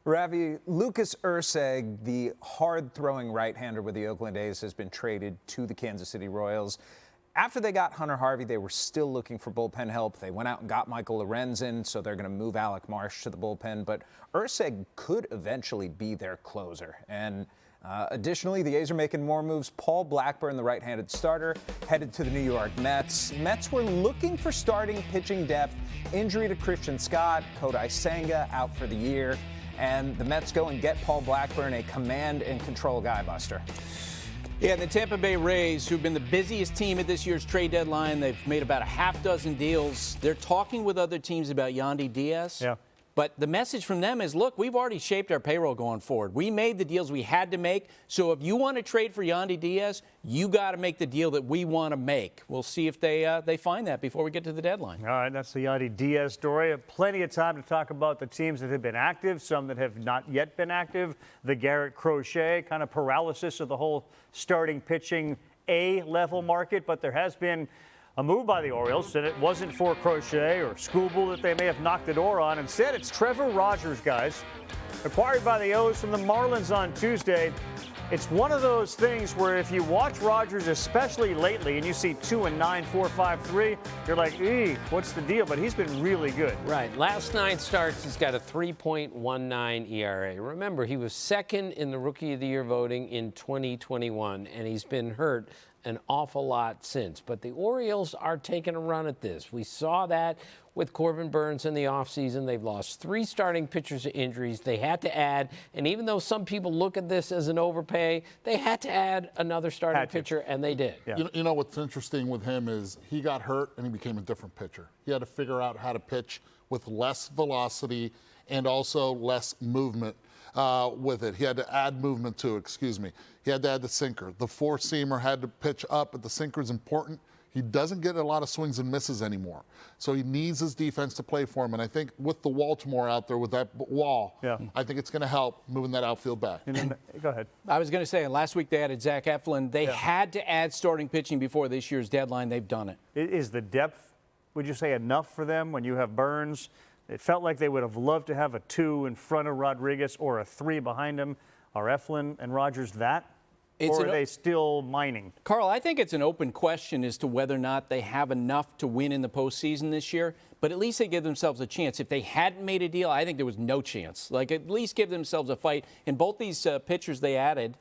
Ravi, Lucas Erceg, the hard-throwing right-hander with the Oakland A's, has been traded to the Kansas City Royals. After they got Hunter Harvey, they were still looking for bullpen help. They went out and got Michael Lorenzen, so they're going to move Alec Marsh to the bullpen. But Erceg could eventually be their closer. And additionally, the A's are making more moves. Paul Blackburn, the right-handed starter, headed to the New York Mets. Mets were looking for starting pitching depth. Injury to Christian Scott, Kodai Senga out for the year. And the Mets go and get Paul Blackburn, a command and control guy, Buster. Yeah, the Tampa Bay Rays, who've been the busiest team at this year's trade deadline, they've made about a half dozen deals. They're talking with other teams about Yandy Diaz. Yeah. But the message from them is, look, we've already shaped our payroll going forward. We made the deals we had to make. So if you want to trade for Yandy Diaz, you got to make the deal that we want to make. We'll see if they find that before we get to the deadline. All right, that's the Yandy Diaz story. Plenty of time to talk about the teams that have been active, some that have not yet been active. The Garrett Crochet kind of paralysis of the whole starting pitching A-level market, but there has been a move by the Orioles, and it wasn't for Crochet or Skubal that they may have knocked the door on. Instead, it's Trevor Rogers, guys, acquired by the O's from the Marlins on Tuesday. It's one of those things where if you watch Rogers, especially lately, and you see 2-9, 4.53, you're like, what's the deal? But he's been really good. Right. Last 9 starts, he's got a 3.19 ERA. Remember, he was second in the Rookie of the Year voting in 2021, and he's been hurt an awful lot since. But the Orioles are taking a run at this. We saw that with Corbin Burns in the offseason. They've lost 3 starting pitchers to injuries. They had to add, and even though some people look at this as an overpay, they had to add another starting pitcher, and they did. Yeah. You know what's interesting with him is he got hurt and he became a different pitcher. He had to figure out how to pitch with less velocity and also less movement with it. He had to add movement to it, He had to add the sinker. The four-seamer had to pitch up, but the sinker is important. He doesn't get a lot of swings and misses anymore. So he needs his defense to play for him. And I think with the Baltimore out there with that wall, I think it's going to help moving that outfield back. Go ahead. I was going to say, last week they added Zach Eflin. They had to add starting pitching before this year's deadline. They've done it. Is the depth, would you say, enough for them when you have Burns? It felt like they would have loved to have a 2 in front of Rodriguez or a 3 behind him. Are Eflin and Rogers that? Or are they still mining? Karl, I think it's an open question as to whether or not they have enough to win in the postseason this year, but at least they give themselves a chance. If they hadn't made a deal, I think there was no chance. Like, at least give themselves a fight. And both these pitchers they added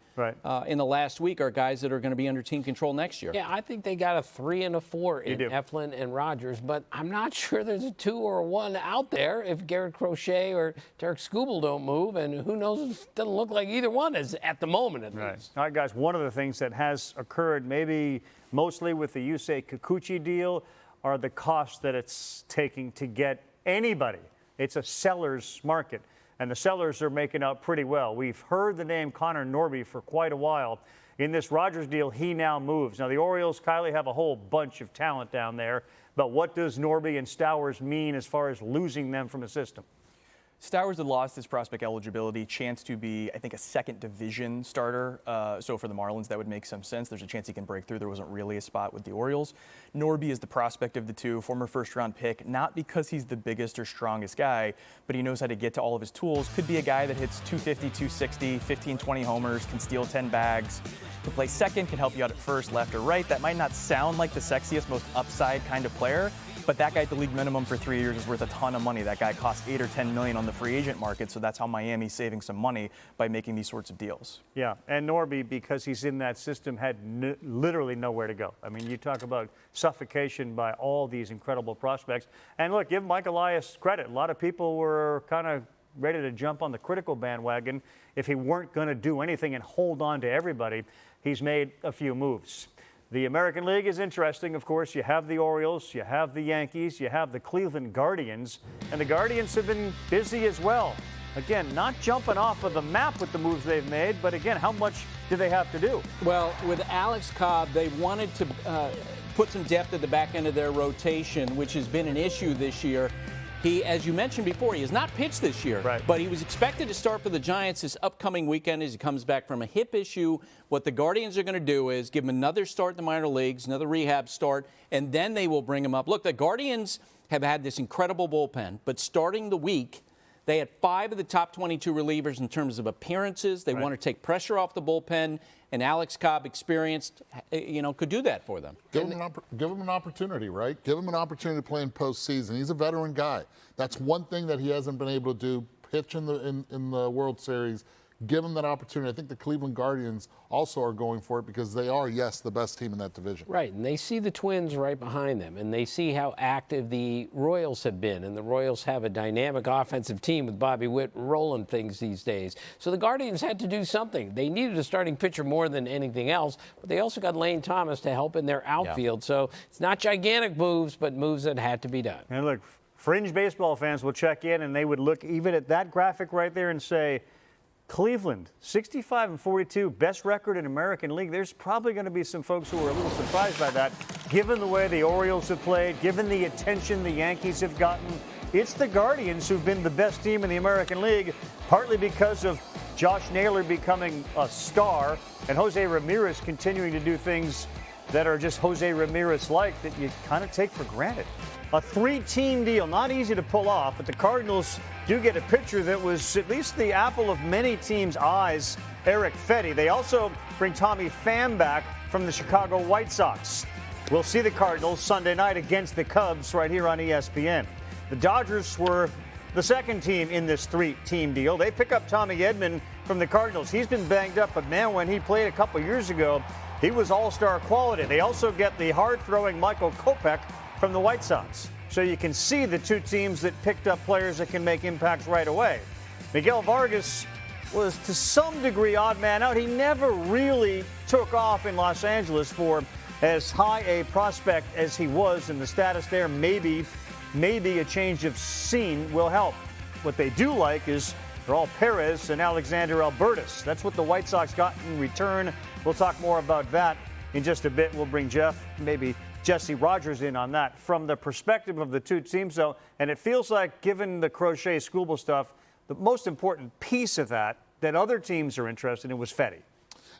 in the last week are guys that are going to be under team control next year. Yeah, I think they got a 3 and a 4 in Eflin and Rogers, but I'm not sure there's a 2 or a 1 out there if Garrett Crochet or Derek Skubal don't move, and who knows, it doesn't look like either one is at the moment at least. All right, guys, one of the things that has occurred maybe mostly with the Yusei Kikuchi deal are the costs that it's taking to get anybody. It's a seller's market, and the sellers are making out pretty well. We've heard the name Connor Norby for quite a while. In this Rogers deal, he now moves. Now, the Orioles, Kiley, have a whole bunch of talent down there, but what does Norby and Stowers mean as far as losing them from the system? Stowers had lost his prospect eligibility, chance to be, I think, a second division starter. So for the Marlins, that would make some sense. There's a chance he can break through. There wasn't really a spot with the Orioles. Norby is the prospect of the two, former first-round pick, not because he's the biggest or strongest guy, but he knows how to get to all of his tools. Could be a guy that hits 250, 260, 15, 20 homers, can steal 10 bags, can play second, can help you out at first, left, or right. That might not sound like the sexiest, most upside kind of player, but that guy at the league minimum for 3 years is worth a ton of money. That guy costs $8 or $10 million on the free agent market, so that's how Miami's saving some money by making these sorts of deals. Yeah, and Norby, because he's in that system, had literally nowhere to go. I mean, you talk about suffocation by all these incredible prospects. And look, give Mike Elias credit. A lot of people were kind of ready to jump on the critical bandwagon if he weren't going to do anything and hold on to everybody. He's made a few moves. The American League is interesting, of course. You have the Orioles, you have the Yankees, you have the Cleveland Guardians, and the Guardians have been busy as well. Again, not jumping off of the map with the moves they've made, but again, how much do they have to do? Well, with Alex Cobb, they wanted to put some depth at the back end of their rotation, which has been an issue this year. He, as you mentioned before, he has not pitched this year, but he was expected to start for the Giants this upcoming weekend as he comes back from a hip issue. What the Guardians are going to do is give him another start in the minor leagues, another rehab start, and then they will bring him up. Look, the Guardians have had this incredible bullpen, but starting the week, They had 5 of the top 22 relievers in terms of appearances. They want to take pressure off the bullpen, and Alex Cobb, experienced, could do that for them. Give him an opportunity, right? Give him an opportunity to play in postseason. He's a veteran guy. That's one thing that he hasn't been able to do. Pitch in the World Series. Give him that opportunity. I think the Cleveland Guardians also are going for it because they are, yes, the best team in that division. Right, and they see the Twins right behind them, and they see how active the Royals have been, and the Royals have a dynamic offensive team with Bobby Witt rolling things these days. So the Guardians had to do something. They needed a starting pitcher more than anything else, but they also got Lane Thomas to help in their outfield. So it's not gigantic moves, but moves that had to be done. And look, fringe baseball fans will check in, and they would look even at that graphic right there and say, Cleveland, 65-42, best record in American League. There's probably going to be some folks who are a little surprised by that, given the way the Orioles have played, given the attention the Yankees have gotten. It's the Guardians who've been the best team in the American League, partly because of Josh Naylor becoming a star and Jose Ramirez continuing to do things that are just Jose Ramirez-like that you kind of take for granted. A 3-team deal, not easy to pull off, but the Cardinals do get a pitcher that was at least the apple of many teams' eyes, Eric Fetty. They also bring Tommy Pham back from the Chicago White Sox. We'll see the Cardinals Sunday night against the Cubs right here on ESPN. The Dodgers were the second team in this 3-team deal. They pick up Tommy Edman from the Cardinals. He's been banged up, but man, when he played a couple years ago, he was all-star quality. They also get the hard-throwing Michael Kopech from the White Sox. So you can see the two teams that picked up players that can make impacts right away. Miguel Vargas was to some degree odd man out. He never really took off in Los Angeles for as high a prospect as he was, and the status there maybe a change of scene will help. What they do like is Raul Perez and Alexander Albertus. That's what the White Sox got in return. We'll talk more about that in just a bit. We'll bring Jeff, maybe Jesse Rogers in on that from the perspective of the two teams, though. And it feels like, given the Crochet Scooble stuff, the most important piece of that other teams are interested in was Fetty.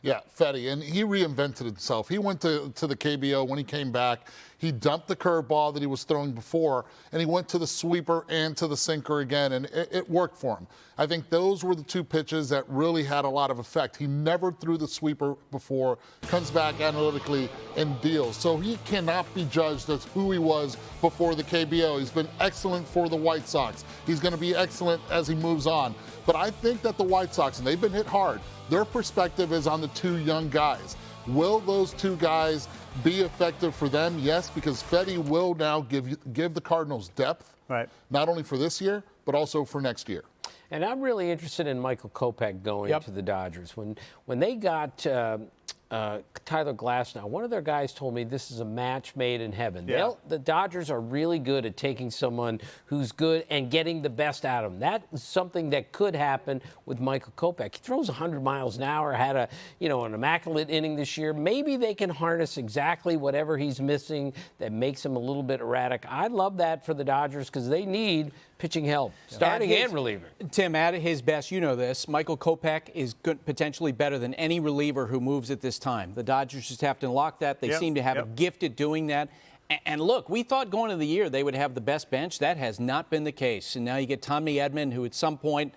Yeah, Fetty, and he reinvented himself. He went to the KBO. When he came back, he dumped the curveball that he was throwing before, and he went to the sweeper and to the sinker again, and it worked for him. I think those were the two pitches that really had a lot of effect. He never threw the sweeper before, comes back analytically and deals. So he cannot be judged as who he was before the KBO. He's been excellent for the White Sox. He's going to be excellent as he moves on. But I think that the White Sox, and they've been hit hard, their perspective is on the two young guys. Will those two guys be effective for them? Yes, because Fetty will now give the Cardinals depth, right, not only for this year, but also for next year. And I'm really interested in Michael Kopech going to the Dodgers. When they got Tyler Glasnow, one of their guys told me this is a match made in heaven. Yeah. The Dodgers are really good at taking someone who's good and getting the best out of them. That is something that could happen with Michael Kopech. He throws 100 miles an hour, had an immaculate inning this year. Maybe they can harness exactly whatever he's missing that makes him a little bit erratic. I love that for the Dodgers because they need pitching help, starting and relieving. Tim, at his best, you know this, Michael Kopech is potentially better than any reliever who moves at this time. The Dodgers just have to unlock that. They seem to have a gift at doing that. And look, we thought going into the year they would have the best bench. That has not been the case. And now you get Tommy Edman, who at some point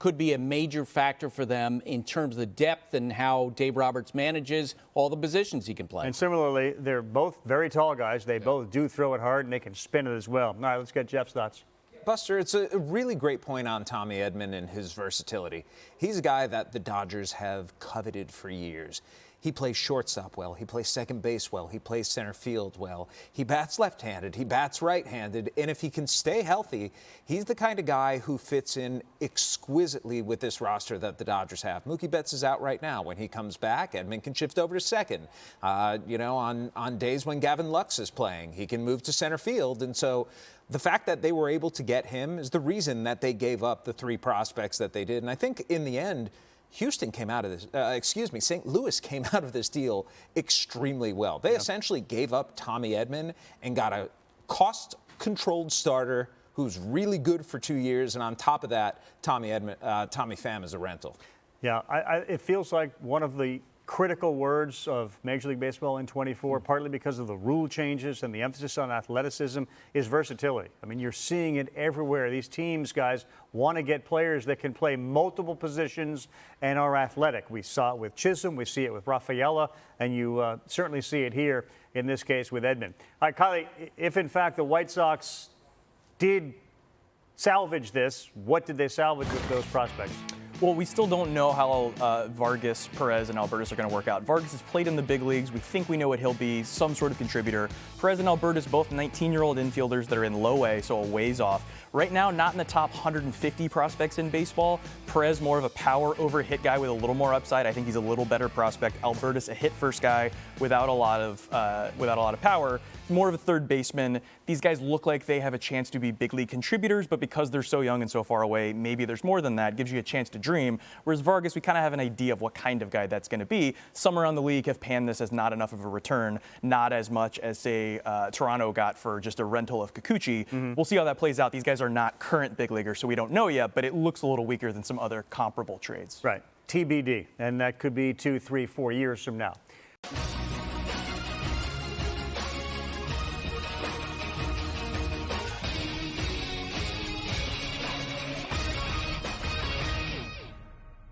could be a major factor for them in terms of the depth and how Dave Roberts manages all the positions he can play. And similarly, they're both very tall guys. They both do throw it hard, and they can spin it as well. All right, let's get Jeff's thoughts. Buster, it's a really great point on Tommy Edman and his versatility. He's a guy that the Dodgers have coveted for years. He plays shortstop well. He plays second base well. He plays center field well. He bats left-handed. He bats right-handed. And if he can stay healthy, he's the kind of guy who fits in exquisitely with this roster that the Dodgers have. Mookie Betts is out right now. When he comes back, Edman can shift over to second. On days when Gavin Lux is playing, he can move to center field. And so the fact that they were able to get him is the reason that they gave up the 3 prospects that they did. And I think in the end, St. Louis came out of this deal extremely well. They essentially gave up Tommy Edman and got a cost-controlled starter who's really good for 2 years. And on top of that, Tommy Pham is a rental. Yeah, it feels like one of the critical words of Major League Baseball in 24, partly because of the rule changes and the emphasis on athleticism, is versatility. I mean, you're seeing it everywhere. These teams, guys, want to get players that can play multiple positions and are athletic. We saw it with Chisholm, we see it with Rafaela, and you certainly see it here in this case with Edman. All right, Kylie, if in fact the White Sox did salvage this, what did they salvage with those prospects? Well, we still don't know how Vargas, Perez, and Albertus are going to work out. Vargas has played in the big leagues. We think we know what he'll be, some sort of contributor. Perez and Albertus, both 19-year-old infielders that are in low A, so a ways off. Right now, not in the top 150 prospects in baseball. Perez, more of a power over hit guy with a little more upside. I think he's a little better prospect. Albertus, a hit first guy without a lot of power. More of a third baseman. These guys look like they have a chance to be big league contributors, but because they're so young and so far away, maybe there's more than that. Gives you a chance to dream. Whereas Vargas, we kind of have an idea of what kind of guy that's going to be. Some around the league have panned this as not enough of a return, not as much as, say, Toronto got for just a rental of Kikuchi. We'll see how that plays out. These guys are not current big leaguers, so we don't know yet, but it looks a little weaker than some other comparable trades. Right. TBD. And that could be 2, 3, 4 years from now.